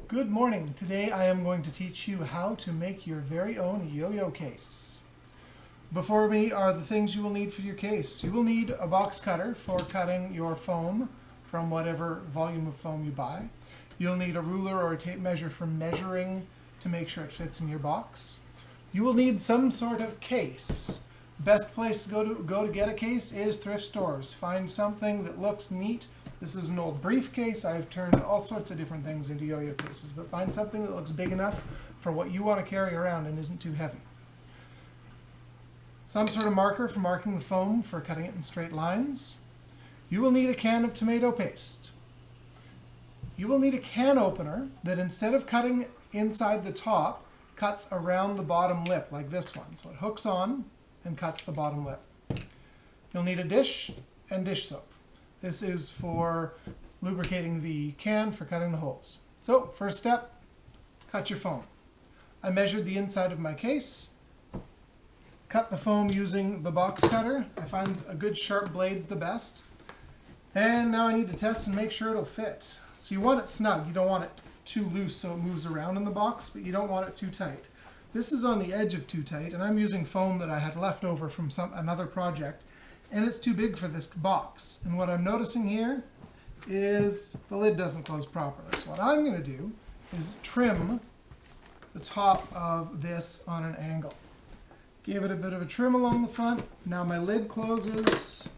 Good morning. Today I am going to teach you how to make your very own yo-yo case. Before me are the things you will need for your case. You will need a box cutter for cutting your foam from whatever volume of foam you buy. You'll need a ruler or a tape measure for measuring to make sure it fits in your box. You will need some sort of case. Best place to go to get a case is thrift stores. Find something that looks neat. This is an old briefcase. I've turned all sorts of different things into yo-yo cases, but find something that looks big enough for what you want to carry around and isn't too heavy. Some sort of marker for marking the foam for cutting it in straight lines. You will need a can of tomato paste. You will need a can opener that instead of cutting inside the top, cuts around the bottom lip like this one. So it hooks on and cuts the bottom lip. You'll need a dish and dish soap. This is for lubricating the can for cutting the holes. So first step, cut your foam. I measured the inside of my case, cut the foam using the box cutter. I find a good sharp blade's the best. And now I need to test and make sure it'll fit. So you want it snug. You don't want it too loose so it moves around in the box, but you don't want it too tight. This is on the edge of too tight, and I'm using foam that I had left over from another project. And it's too big for this box. And what I'm noticing here is the lid doesn't close properly. So what I'm going to do is trim the top of this on an angle. Give it a bit of a trim along the front. Now my lid closes.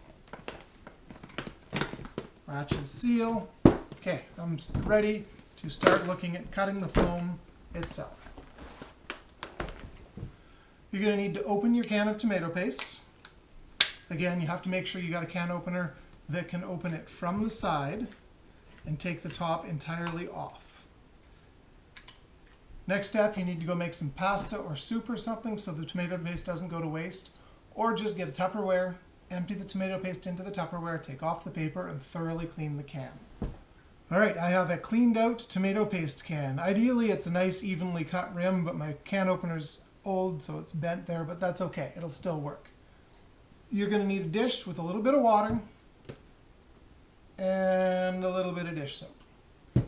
Latches seal. Okay, I'm ready to start looking at cutting the foam itself. You're going to need to open your can of tomato paste. Again, you have to make sure you got a can opener that can open it from the side and take the top entirely off. Next step, you need to go make some pasta or soup or something so the tomato paste doesn't go to waste, or just get a Tupperware, empty the tomato paste into the Tupperware, take off the paper, and thoroughly clean the can. All right, I have a cleaned out tomato paste can. Ideally, it's a nice evenly cut rim, but my can opener's old, so it's bent there, but that's okay. It'll still work. You're going to need a dish with a little bit of water and a little bit of dish soap.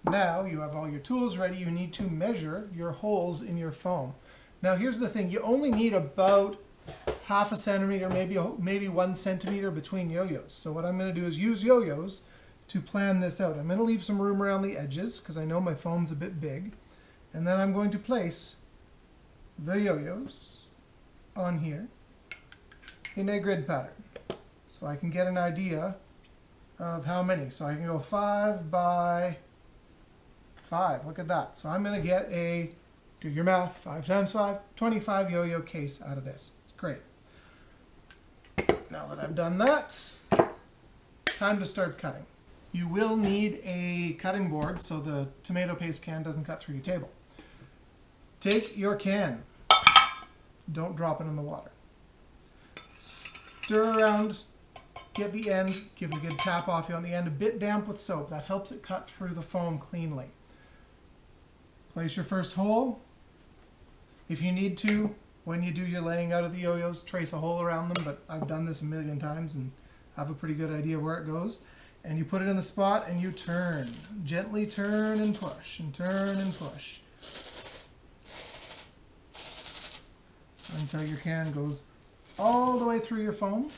Now you have all your tools ready. You need to measure your holes in your foam. Now here's the thing. You only need about half a centimeter, maybe 1 centimeter between yo-yos. So what I'm going to do is use yo-yos to plan this out. I'm going to leave some room around the edges because I know my foam's a bit big. And then I'm going to place the yo-yos on here in a grid pattern so I can get an idea of how many. So I can go 5 by 5. Look at that. So I'm going to get do your math, 5 times 5, 25 yo-yo case out of this. It's great. Now that I've done that, time to start cutting. You will need a cutting board so the tomato paste can doesn't cut through your table. Take your can. Don't drop it in the water. Stir around, get the end, give it a good tap off on the end, a bit damp with soap. That helps it cut through the foam cleanly. Place your first hole. If you need to, when you do your laying out of the yo-yos, trace a hole around them, but I've done this a million times and have a pretty good idea where it goes. And you put it in the spot and you turn. Gently turn and push, and turn and push. Until your can goes all the way through your foam.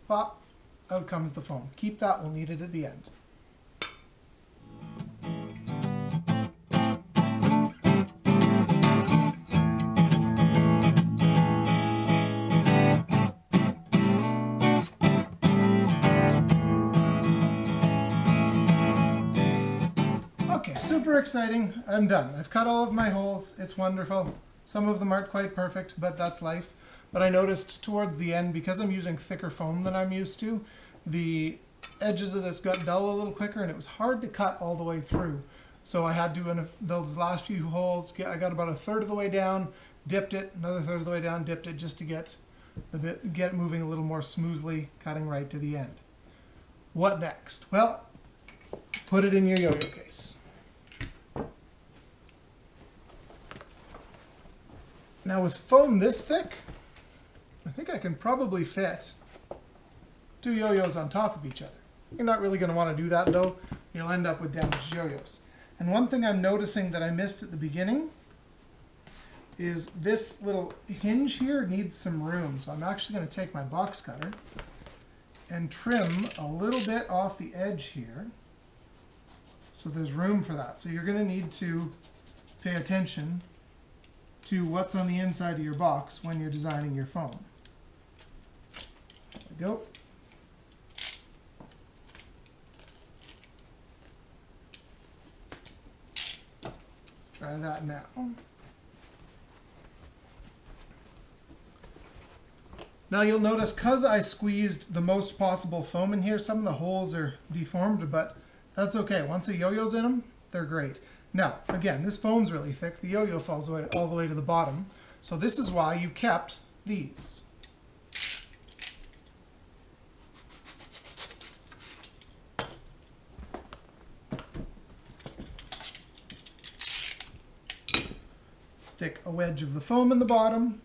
Pop, out comes the foam. Keep that, we'll need it at the end. Okay, super exciting. I'm done. I've cut all of my holes. It's wonderful. Some of them aren't quite perfect, but that's life. But I noticed towards the end, because I'm using thicker foam than I'm used to, the edges of this got dull a little quicker and it was hard to cut all the way through. So I had to, in those last few holes, I got about 1/3 of the way down, dipped it, another 1/3 of the way down, dipped it, just to get it moving a little more smoothly, cutting right to the end. What next? Well, put it in your yo-yo case. Now with foam this thick, I think I can probably fit 2 yo-yos on top of each other. You're not really going to want to do that though. you'll end up with damaged yo-yos. And one thing I'm noticing that I missed at the beginning is this little hinge here needs some room. So I'm actually going to take my box cutter and trim a little bit off the edge here. So there's room for that. So you're going to need to pay attention to what's on the inside of your box when you're designing your foam. There we go. Let's try that now. Now you'll notice, because I squeezed the most possible foam in here, some of the holes are deformed, but that's okay. Once a yo-yo's in them, they're great. Now, again, this foam's really thick. The yo-yo falls away, all the way to the bottom. So this is why you kept these. Stick a wedge of the foam in the bottom.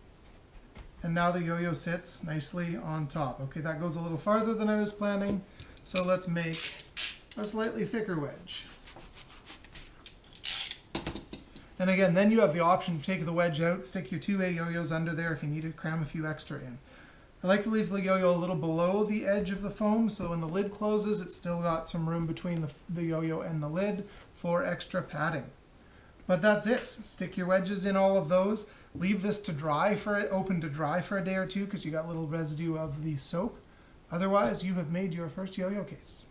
And now the yo-yo sits nicely on top. Okay, that goes a little farther than I was planning. So let's make a slightly thicker wedge. And again, then you have the option to take the wedge out, stick your 2A yo-yos under there if you need to cram a few extra in. I like to leave the yo-yo a little below the edge of the foam, so when the lid closes, it's still got some room between the yo-yo and the lid for extra padding. But that's it. Stick your wedges in all of those. Leave this to dry open to dry for a day or two because you got a little residue of the soap. Otherwise, you have made your first yo-yo case.